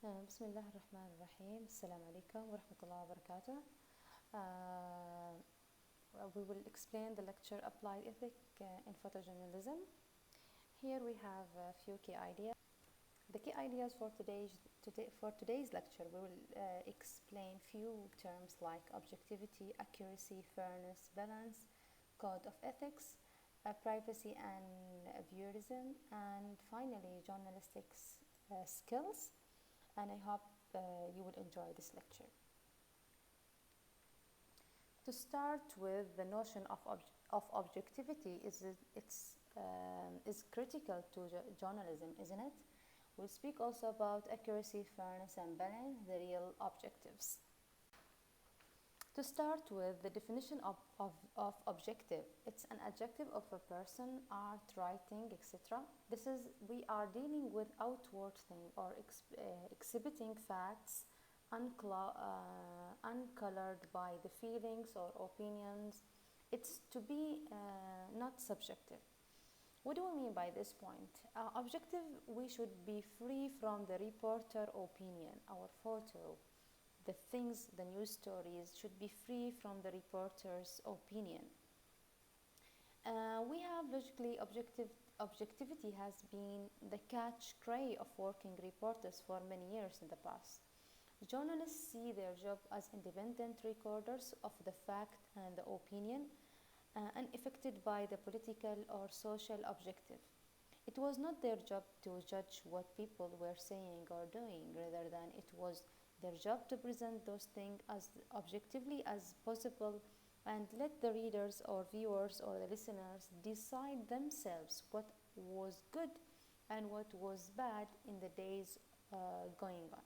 بسم الله الرحمن الرحيم. السلام عليكم ورحمة الله وبركاته. We will explain the lecture Applied Ethic in Photojournalism. Here we have a few key ideas. The key ideas for today's lecture, we will explain few terms like objectivity, accuracy, fairness, balance, code of ethics, privacy and voyeurism, and finally journalistic skills. And I hope you will enjoy this lecture. To start with, the notion of objectivity is critical to journalism, isn't it? We'll speak also about accuracy, fairness, and balance, the real objectives. To start with, the definition of objective. It's an adjective of a person, art, writing, etc. We are dealing with outward thing or exhibiting facts uncolored by the feelings or opinions. It's to be not subjective. What do we mean by this point? Objective, we should be free from the reporter opinion. Our photo, the things, the news stories should be free from the reporter's opinion. We have logically objectivity has been the catch-cry of working reporters for many years in the past. Journalists see their job as independent recorders of the fact and the opinion, unaffected by the political or social objective. It was not their job to judge what people were saying or doing, rather than it was their job to present those things as objectively as possible and let the readers or viewers or the listeners decide themselves what was good and what was bad in the days going on.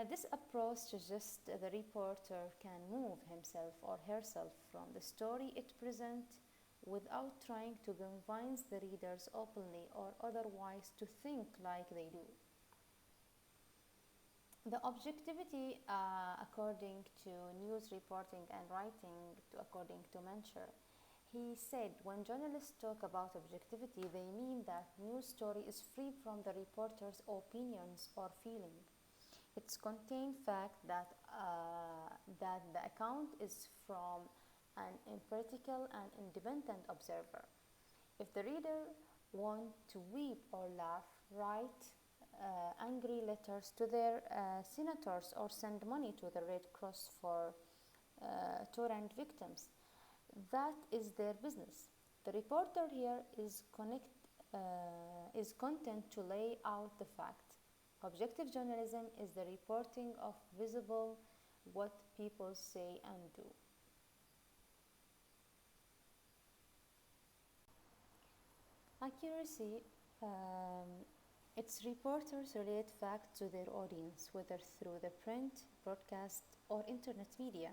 This approach suggests the reporter can move himself or herself from the story it presents without trying to convince the readers openly or otherwise to think like they do. The objectivity, according to news reporting and writing, according to Mencher, he said, when journalists talk about objectivity, they mean that news story is free from the reporter's opinions or feeling. It's contain fact that the account is from an empirical and independent observer. If the reader want to weep or laugh, write angry letters to their senators or send money to the Red Cross for torrent victims, that is their business. The reporter here is content to lay out the fact. Objective journalism is the reporting of visible what people say and do. Accuracy, its reporters relate facts to their audience, whether through the print, broadcast, or internet media,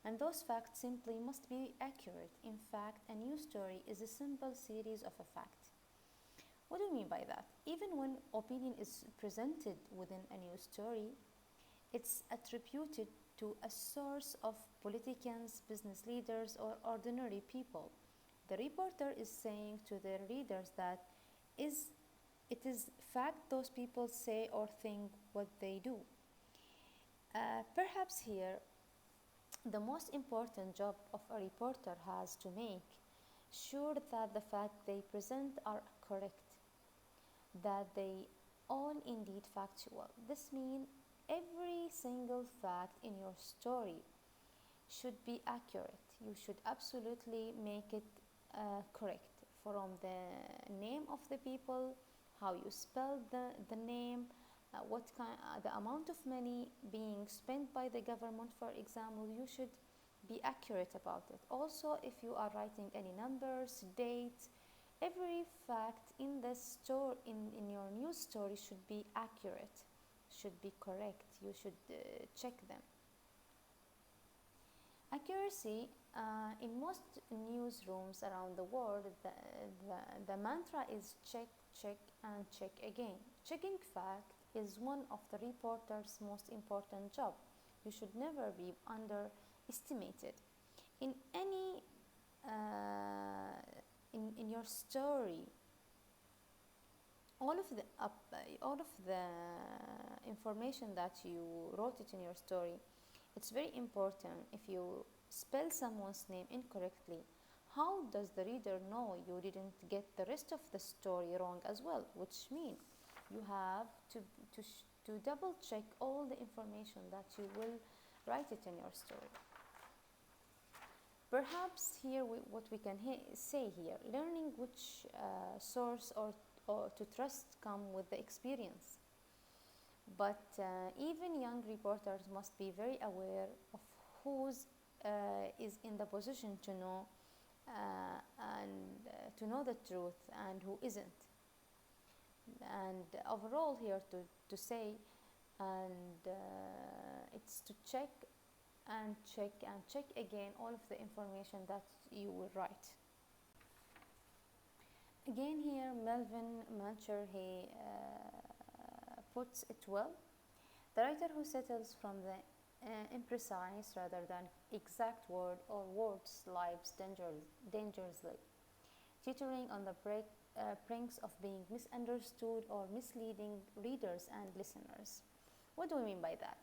and those facts simply must be accurate. In fact, a news story is a simple series of a fact. What do you mean by that? Even when opinion is presented within a news story, it's attributed to a source of politicians, business leaders, or ordinary people. The reporter is saying to their readers that it is fact those people say or think what they do. Perhaps here, the most important job of a reporter has to make sure that the facts they present are correct, that they all indeed factual. This means every single fact in your story should be accurate. You should absolutely make it correct, from the name of the people, how you spell the name, the amount of money being spent by the government, for example. You should be accurate about it. Also, if you are writing any numbers, dates, every fact in the story, in your news story should be accurate, should be correct. You should check them. Accuracy, in most newsrooms around the world, the mantra is check, check, and check again. Checking fact is one of the reporter's most important job. You should never be underestimated. In any in your story, all of the information that you wrote it in your story, it's very important. If you spell someone's name incorrectly, how does the reader know you didn't get the rest of the story wrong as well? Which means you have to double check all the information that you will write it in your story. Perhaps here what we can say here, learning which source or to trust come with the experience. But even young reporters must be very aware of who's is in the position to know to know the truth and who isn't. And overall here to say, and it's to check and check again all of the information that you will write. Again here, Melvin Mancher, he puts it well. The writer who settles from the imprecise rather than exact word or words lives dangerously, teetering on the brinks of being misunderstood or misleading readers and listeners. What do we mean by that?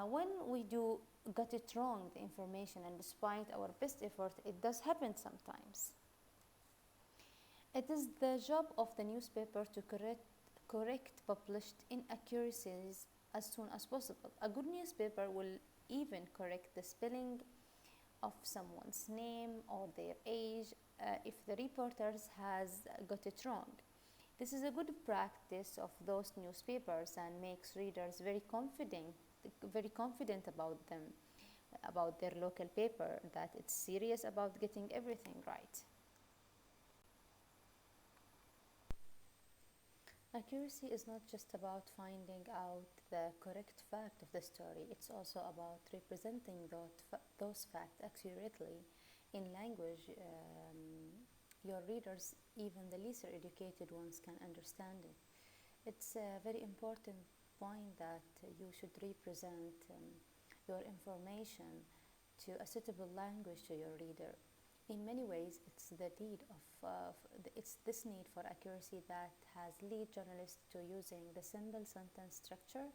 When we do got it wrong, the information, and despite our best effort, it does happen sometimes. It is the job of the newspaper to correct published inaccuracies as soon as possible. A good newspaper will even correct the spelling of someone's name or their age if the reporter has got it wrong. This is a good practice of those newspapers and makes readers very confident about them, about their local paper, that it's serious about getting everything right. Accuracy is not just about finding out the correct fact of the story, it's also about representing those facts accurately in language your readers, even the least educated ones, can understand it. It's a very important point that you should represent your information to a suitable language to your reader. In many ways, it's this need for accuracy that has led journalists to using the simple sentence structure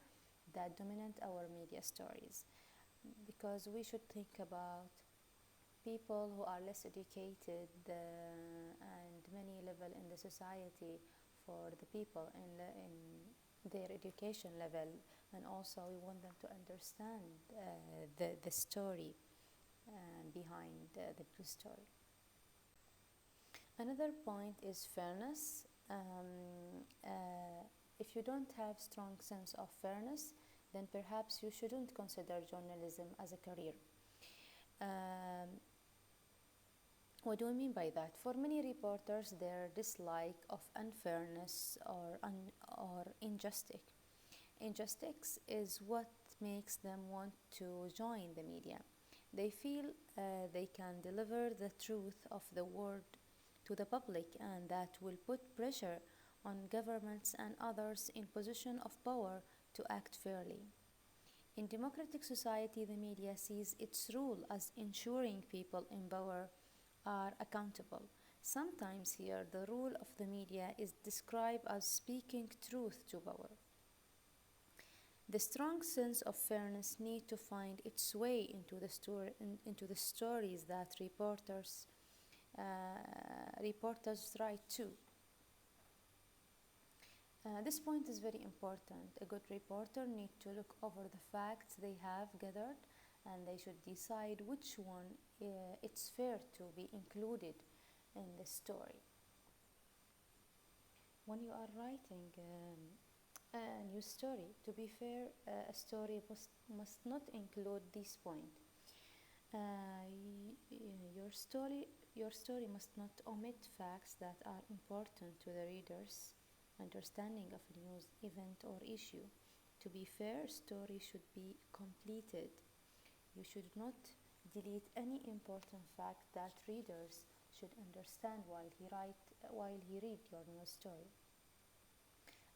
that dominate our media stories, because we should think about people who are less educated and many level in the society for the people in their education level, and also we want them to understand the story behind the news story. Another point is fairness. If you don't have strong sense of fairness, then perhaps you shouldn't consider journalism as a career. What do I mean by that? For many reporters, their dislike of unfairness or injustice is what makes them want to join the media. They feel they can deliver the truth of the word to the public, and that will put pressure on governments and others in position of power to act fairly. In democratic society, the media sees its role as ensuring people in power are accountable. Sometimes here the role of the media is described as speaking truth to power. The strong sense of fairness need to find its way into the stories that reporters write too. This point is very important. A good reporter needs to look over the facts they have gathered, and they should decide which one it's fair to be included in the story. When you are writing a news story, to be fair, a story must not include this point. Your story must not omit facts that are important to the reader's understanding of a news event or issue. To be fair, story should be completed. You should not delete any important fact that readers should understand while he read your news story.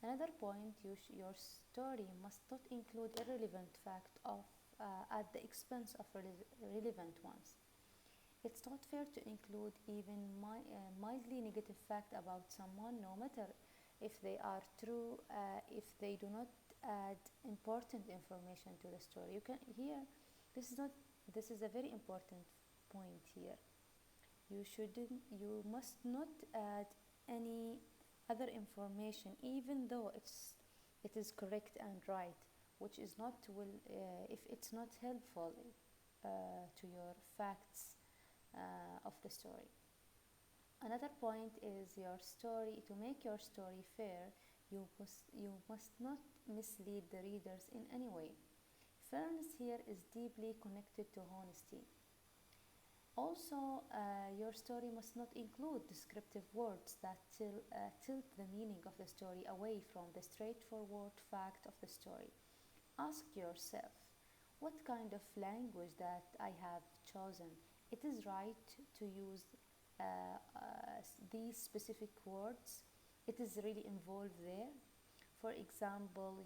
Another point, your story must not include irrelevant fact at the expense of relevant ones. It's not fair to include even mildly negative fact about someone, no matter if they are true, if they do not add important information to the story. You can here, this is not, this is a very important point here. You must not add any other information, even though it is correct and right, which is not will if it's not helpful to your facts of the story. Another point is your story. To make your story fair, you must not mislead the readers in any way. Fairness here is deeply connected to honesty. Also, your story must not include descriptive words that tilt the meaning of the story away from the straightforward fact of the story. Ask yourself, what kind of language that I have chosen? It is right to use these specific words. It is really involved there. For example,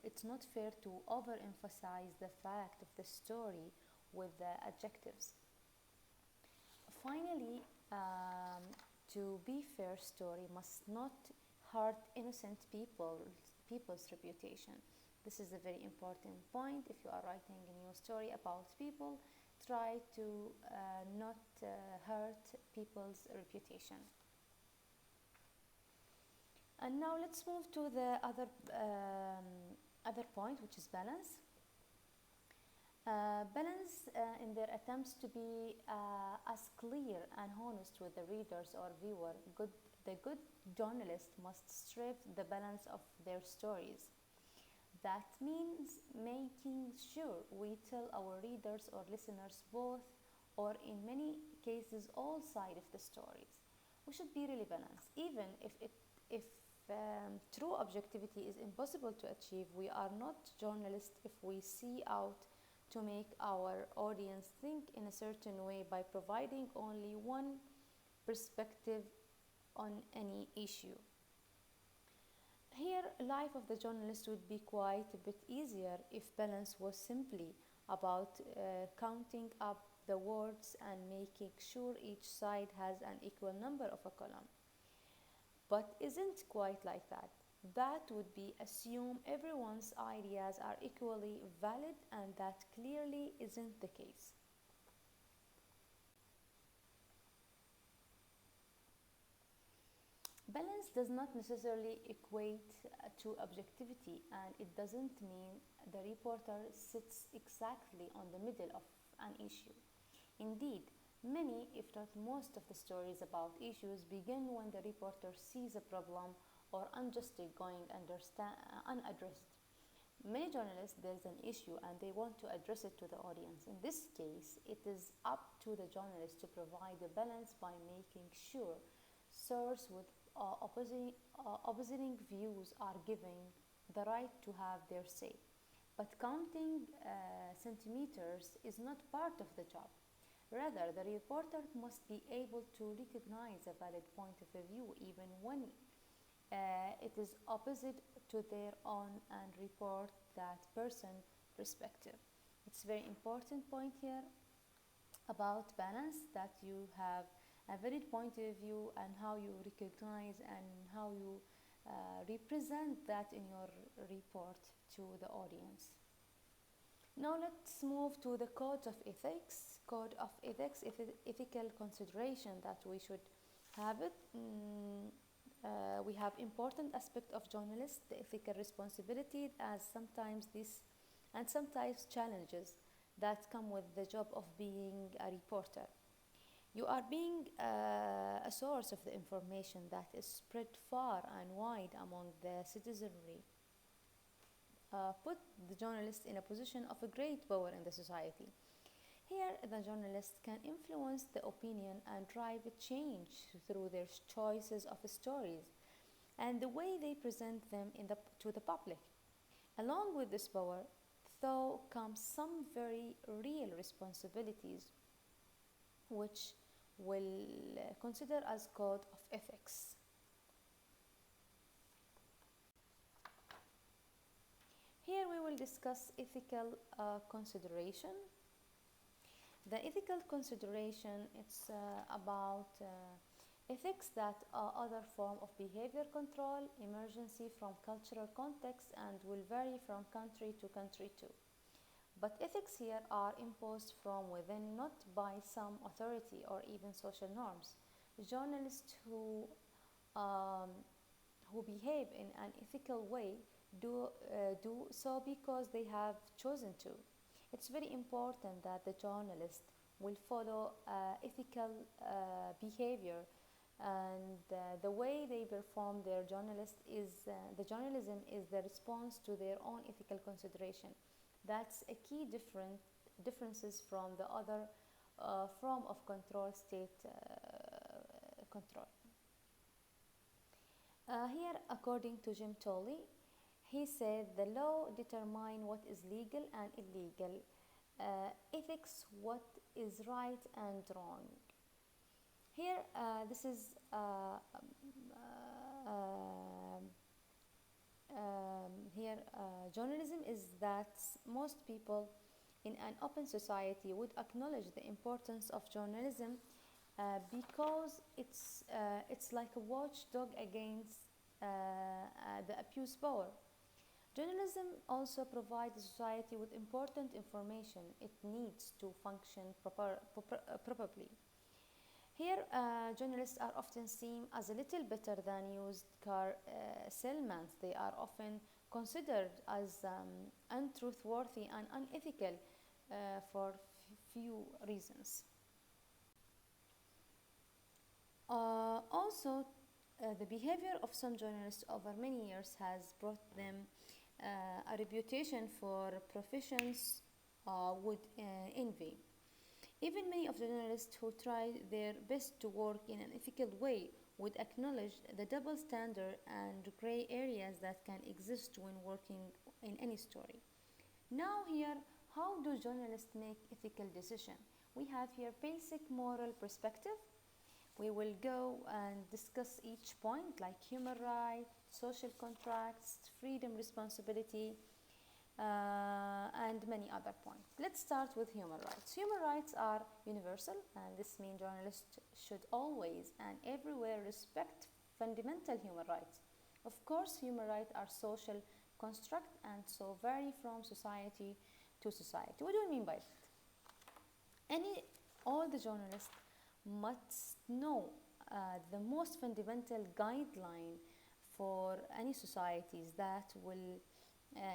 it's not fair to overemphasize the fact of the story with the adjectives. Finally, to be fair, story must not hurt innocent people's reputation. This is a very important point. If you are writing a new story about people, try to not hurt people's reputation. And now let's move to the other point, which is balance. Balance in their attempts to be as clear and honest with the readers or viewer. The good journalist must strive the balance of their stories. That means making sure we tell our readers or listeners both, or in many cases, all sides of the stories. We should be really balanced, even if true objectivity is impossible to achieve. We are not journalists if we see out to make our audience think in a certain way by providing only one perspective on any issue. Here, life of the journalist would be quite a bit easier if balance was simply about counting up the words and making sure each side has an equal number of a column. But isn't quite like that. That would be assume everyone's ideas are equally valid, and that clearly isn't the case. Balance does not necessarily equate to objectivity, and it doesn't mean the reporter sits exactly on the middle of an issue. Indeed, many, if not most, of the stories about issues begin when the reporter sees a problem or injustice going unaddressed. Many journalists, there's an issue and they want to address it to the audience. In this case, it is up to the journalist to provide a balance by making sure sources with opposing views are given the right to have their say. But counting centimeters is not part of the job. Rather, the reporter must be able to recognize a valid point of view even when it is opposite to their own and report that person's perspective. It's a very important point here about balance, that you have a valid point of view and how you recognize and how you represent that in your report to the audience. Now let's move to the code of ethics. Code of ethics, ethical consideration that we should have it. We have important aspect of journalists, the ethical responsibility, as sometimes this and sometimes challenges that come with the job of being a reporter. You are being a source of the information that is spread far and wide among the citizenry. Put the journalist in a position of a great power in the society. Here, the journalist can influence the opinion and drive a change through their choices of stories and the way they present them to the public. Along with this power, though, comes some very real responsibilities, which we'll consider as code of ethics. Here we will discuss ethical consideration. The ethical consideration, it's about Ethics that are other form of behavior control, emergency from cultural context and will vary from country to country too. But ethics here are imposed from within, not by some authority or even social norms. Journalists um, who behave in an ethical way do so because they have chosen to. It's very important that the journalist will follow ethical behavior, and the way they perform their the journalism is the response to their own ethical consideration. That's a key differences from the other form of control, state control. Here, according to Jim Tolley, he said the law determines what is legal and illegal, ethics what is right and wrong. Here, this is here journalism is that most people in an open society would acknowledge the importance of journalism because it's like a watchdog against the abuse power. Journalism also provides society with important information it needs to function properly. Here, journalists are often seen as a little better than used car salesmen. They are often considered as untrustworthy and unethical for few reasons. Also, the behavior of some journalists over many years has brought them a reputation for professions would envy. Even many of the journalists who try their best to work in an ethical way would acknowledge the double standard and gray areas that can exist when working in any story. Now here, how do journalists make ethical decisions? We have here basic moral perspective. We will go and discuss each point like human rights, social contracts, freedom, responsibility, and many other points. Let's start with human rights. Human rights are universal, and this means journalists should always and everywhere respect fundamental human rights. Of course, human rights are social construct and so vary from society to society. What do I mean by that? All the journalists must know the most fundamental guideline for any societies that will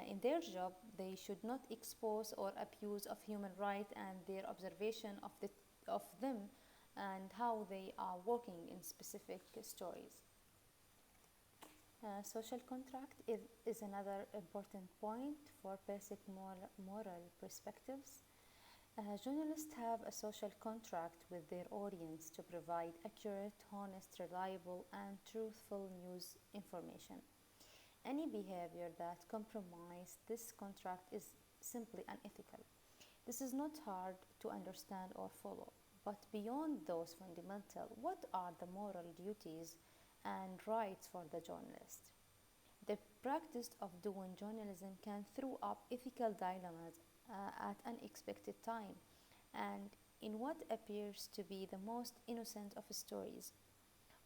in their job they should not expose or abuse of human rights and their observation of them and how they are working in specific stories. Social contract is another important point for basic moral perspectives. Journalists have a social contract with their audience to provide accurate, honest, reliable, and truthful news information. Any behavior that compromises this contract is simply unethical. This is not hard to understand or follow, but beyond those fundamental, what are the moral duties and rights for the journalist? The practice of doing journalism can throw up ethical dilemmas at unexpected time and in what appears to be the most innocent of stories,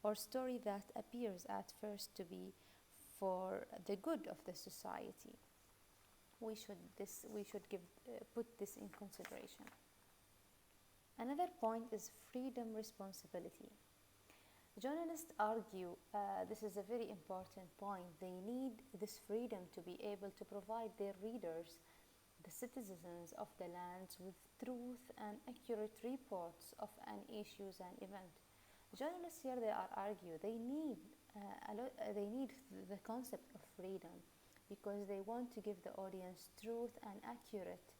or story that appears at first to be for the good of the society. We should put this in consideration. Another point is freedom responsibility. Journalists argue this is a very important point. They need this freedom to be able to provide their readers, the citizens of the lands, with truth and accurate reports of an issues and event. Journalists here they are argue they need they need the concept of freedom because they want to give the audience truth and accurate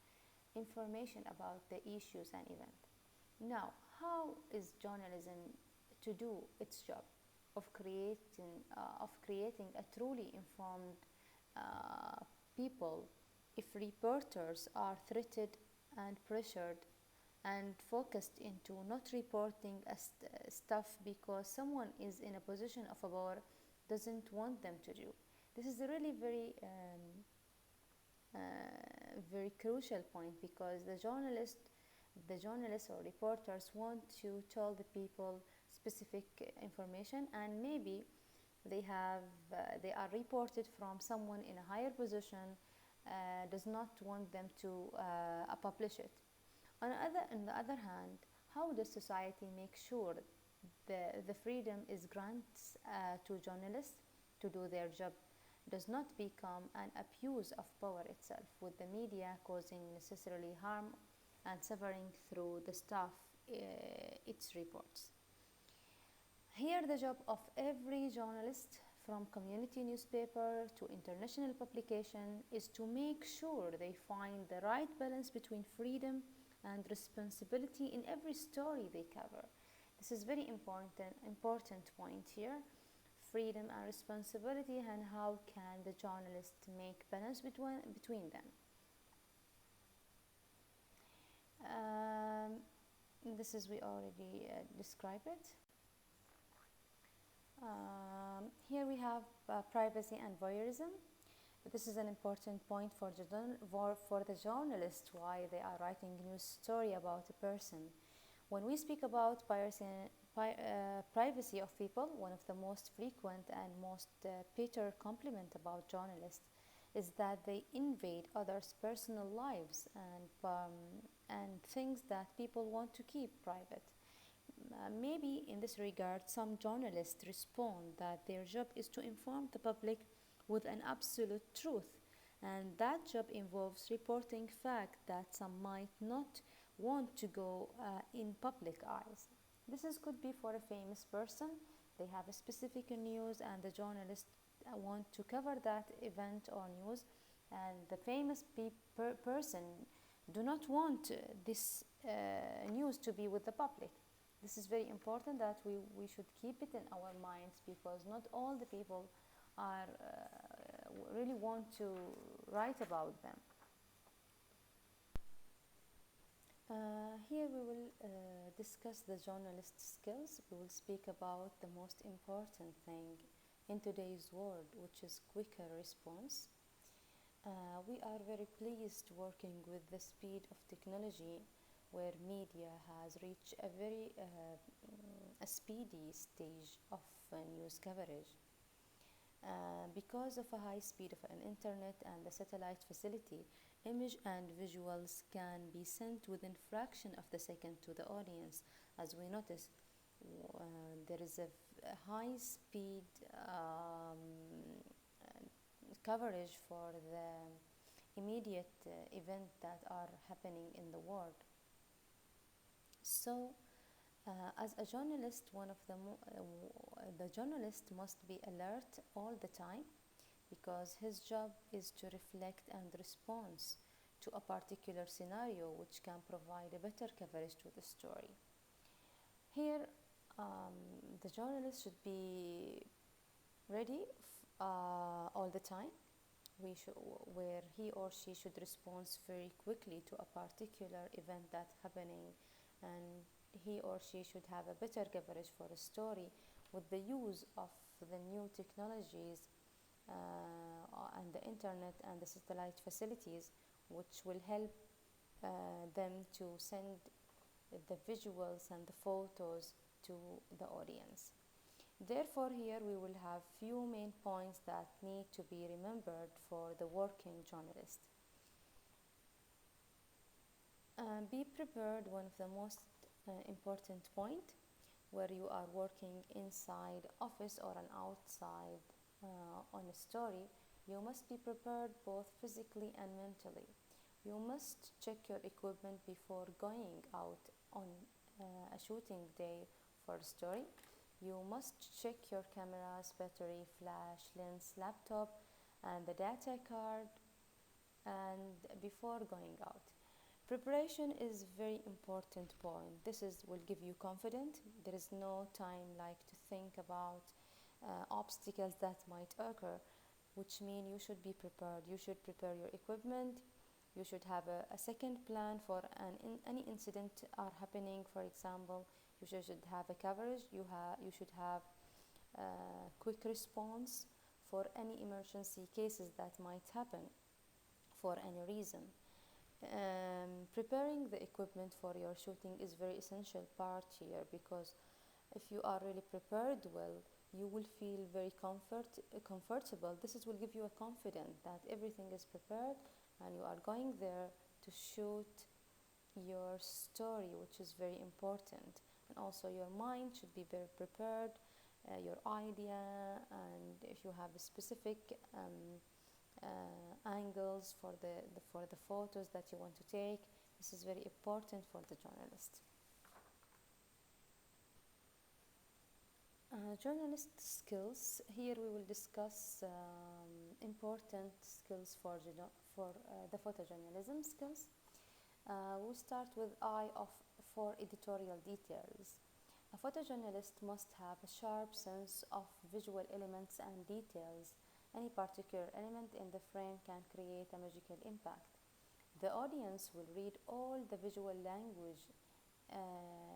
information about the issues and event. Now, how is journalism to do its job of creating a truly informed people if reporters are threatened and pressured and focused into not reporting stuff because someone is in a position of power doesn't want them to do? This is a really very crucial point because the journalists or reporters want to tell the people specific information, and maybe they have they are reported from someone in a higher position, does not want them to publish it. On the other hand, how does society make sure the freedom is grants to journalists to do their job does not become an abuse of power itself, with the media causing necessarily harm and suffering through the stuff it reports? Here, the job of every journalist, from community newspaper to international publication, is to make sure they find the right balance between freedom and responsibility in every story they cover. This is very important point here. Freedom and responsibility, and how can the journalist make balance between them. This is we already described it. Here we have privacy and voyeurism. This is an important point for the journalist, why they are writing news story about a person. When we speak about privacy of people, one of the most frequent and most bitter compliment about journalists is that they invade others' personal lives and things that people want to keep private. Maybe in this regard, some journalists respond that their job is to inform the public with an absolute truth, and that job involves reporting facts that some might not want to go in public eyes. Could be for a famous person. They have a specific news, and the journalist want to cover that event or news, and the famous person do not want this news to be with the public. This is very important that we should keep it in our minds, because not all the people are really want to write about them. Here we will discuss the journalist skills. We will speak about the most important thing in today's world, which is quicker response. We are very pleased working with the speed of technology, where media has reached a very a speedy stage of news coverage. Because of a high speed of an internet and the satellite facility, image and visuals can be sent within fraction of the second to the audience. As we notice, there is a high speed coverage for the immediate event that are happening in the world. So, as a journalist, the journalist must be alert all the time, because his job is to reflect and respond to a particular scenario which can provide a better coverage to the story. Here, the journalist should be ready all the time, where he or she should respond very quickly to a particular event that's happening, and he or she should have a better coverage for a story with the use of the new technologies and the internet and the satellite facilities, which will help them to send the visuals and the photos to the audience. Therefore, here we will have few main points that need to be remembered for the working journalist. Be prepared, one of the most important point, where you are working inside office or an outside on a story. You must be prepared both physically and mentally. You must check your equipment before going out on a shooting day for a story. You must check your camera's battery, flash, lens, laptop, and the data card, and before going out. Preparation is very important point. Will give you confidence. There is no time like to think about obstacles that might occur, which mean you should be prepared. You should prepare your equipment. You should have a second plan for any incident are happening. For example, you should have a coverage. You should have quick response for any emergency cases that might happen for any reason. Preparing the equipment for your shooting is very essential part here, because If you are really prepared well, you will feel very comfortable. Will give you a confidence that everything is prepared and you are going there to shoot your story, which is very important. And also your mind should be very prepared, your idea, and if you have a specific angles for the photos that you want to take, this is very important for the journalist. Journalist skills. Here we will discuss important skills for the photojournalism skills. We'll start with for editorial details. A photojournalist must have a sharp sense of visual elements and details. Any particular element in the frame can create a magical impact. The audience will read all the visual language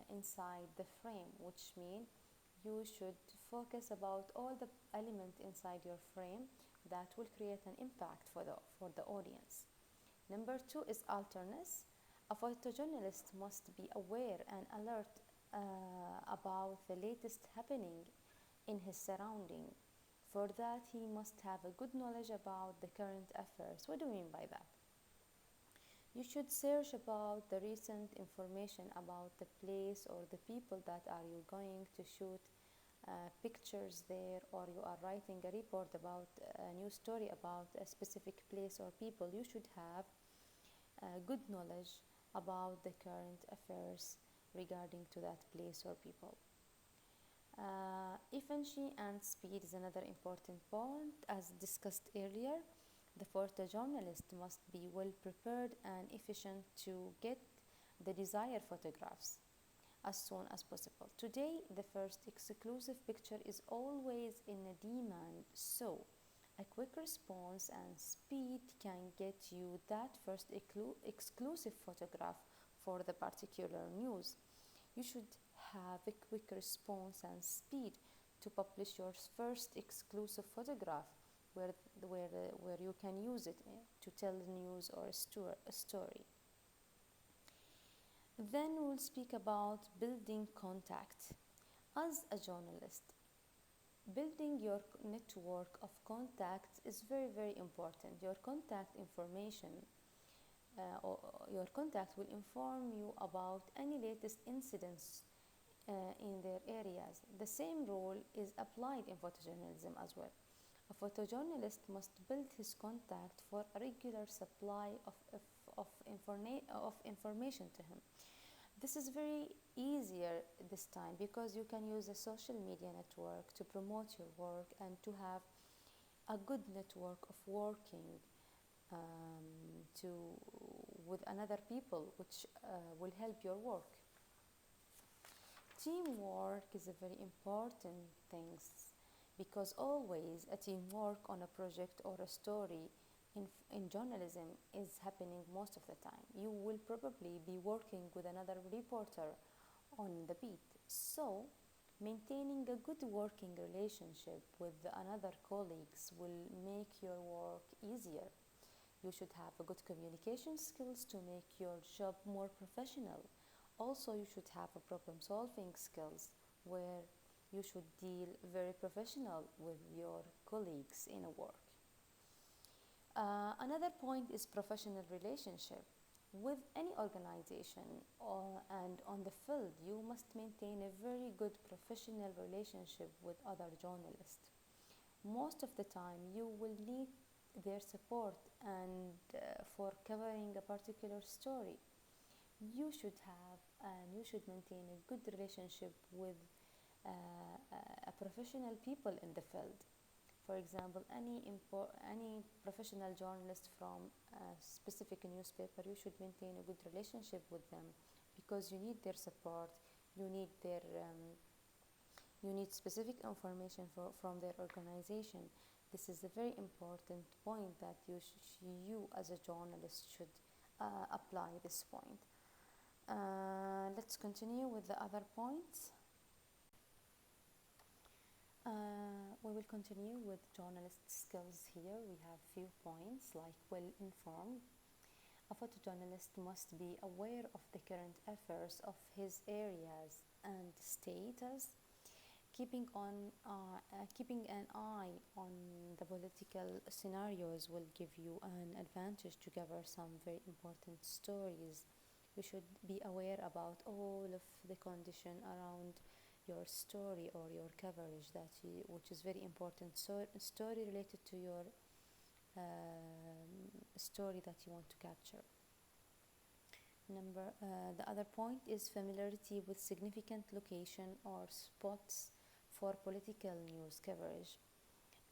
inside the frame, which means you should focus about all the elements inside your frame that will create an impact for the audience. Number 2 is alertness. A photojournalist must be aware and alert about the latest happening in his surrounding. For that, he must have a good knowledge about the current affairs. What do you mean by that? You should search about the recent information about the place or the people that are you going to shoot pictures there, or you are writing a report about a new story about a specific place or people. You should have good knowledge about the current affairs regarding to that place or people. Efficiency and speed is another important point. As discussed earlier, the photojournalist must be well prepared and efficient to get the desired photographs as soon as possible. Today, the first exclusive picture is always in a demand, so a quick response and speed can get you that first exclusive photograph for the particular news. You should have a quick response and speed to publish your first exclusive photograph where you can use it to tell news or a story. Then we'll speak about building contact. As a journalist, building your network of contacts is very, very important. Your contact information or your contact will inform you about any latest incidents in their areas. The same rule is applied in photojournalism as well. A photojournalist must build his contact for a regular supply of information to him. This is very easier this time because you can use a social media network to promote your work and to have a good network of working with another people, which will help your work. Teamwork is a very important thing because always a teamwork on a project or a story in journalism is happening most of the time. You will probably be working with another reporter on the beat. So, maintaining a good working relationship with another colleagues will make your work easier. You should have a good communication skills to make your job more professional. Also, you should have a problem-solving skills where you should deal very professional with your colleagues in a work. Another point is professional relationship. With any organization and on the field, you must maintain a very good professional relationship with other journalists. Most of the time, you will need their support and for covering a particular story. You should have and you should maintain a good relationship with a professional people in the field. For example, any professional journalist from a specific newspaper, you should maintain a good relationship with them because you need their support. You need specific information from their organization. This is a very important point that you as a journalist should apply this point. Let's continue with the other points. We will continue with journalist skills here. We have few points like well informed. A photojournalist must be aware of the current affairs of his areas and status, keeping an eye on the political scenarios will give you an advantage to cover some very important stories. You should be aware about all of the condition around your story or your coverage which is very important. So story related to your story that you want to capture. The other point is familiarity with significant location or spots for political news coverage.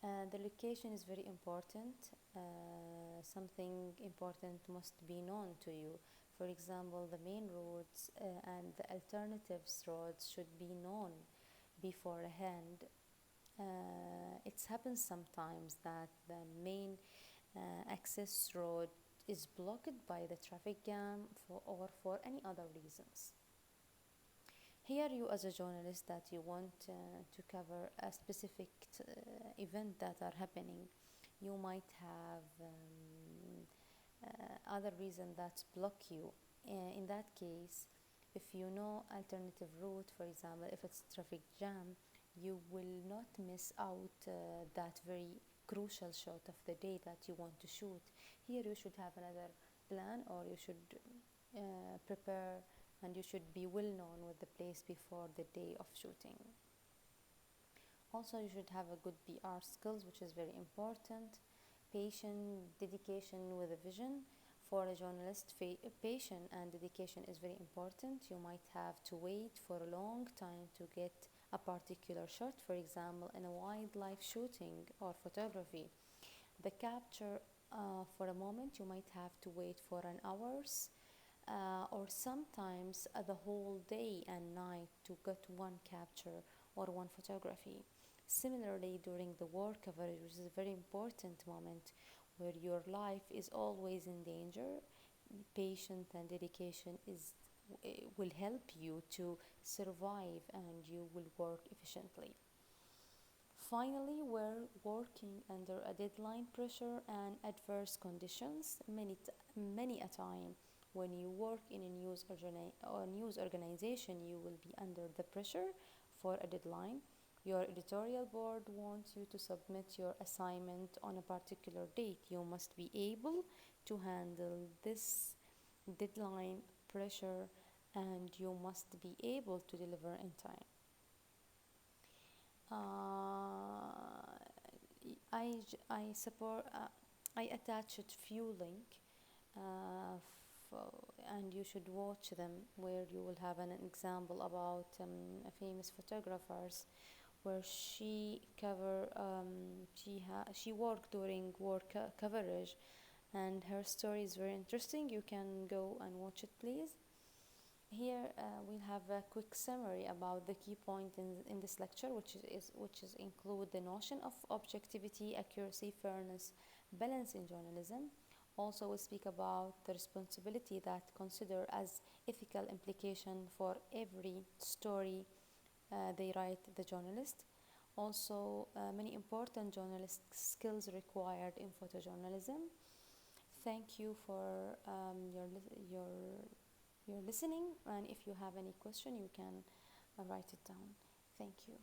The location is very important. Something important must be known to you. For example, the main roads and the alternatives roads should be known beforehand. It happens sometimes that the main access road is blocked by the traffic jam or for any other reasons. Here you as a journalist that you want to cover a specific event that are happening, you might have other reason that block you. In that case, if you know alternative route, for example, if it's traffic jam, you will not miss out that very crucial shot of the day that you want to shoot. Here you should have another plan, or you should prepare, and you should be well known with the place before the day of shooting. Also, you should have a good PR skills, which is very important. Patience, dedication with a vision. For a journalist, patience and dedication is very important. You might have to wait for a long time to get a particular shot, for example, in a wildlife shooting or photography. The capture for a moment, you might have to wait for an hours or sometimes the whole day and night to get one capture or one photography. Similarly, during the war coverage, which is a very important moment where your life is always in danger, patience and dedication will help you to survive and you will work efficiently. Finally, we're working under a deadline pressure and adverse conditions many a time. When you work in a news organization, you will be under the pressure for a deadline. Your editorial board wants you to submit your assignment on a particular date. You must be able to handle this deadline pressure and you must be able to deliver in time. I attached few link and you should watch them, where you will have an example about a famous photographers where she worked during war coverage, and her story is very interesting. You can go and watch it, please. Here we'll have a quick summary about the key point in this lecture, which is include the notion of objectivity, accuracy, fairness, balance in journalism. Also, we'll speak about the responsibility that consider as ethical implication for every story they write the journalist. Also, many important journalistic skills required in photojournalism. Thank you for your listening, and if you have any question, you can write it down. Thank you.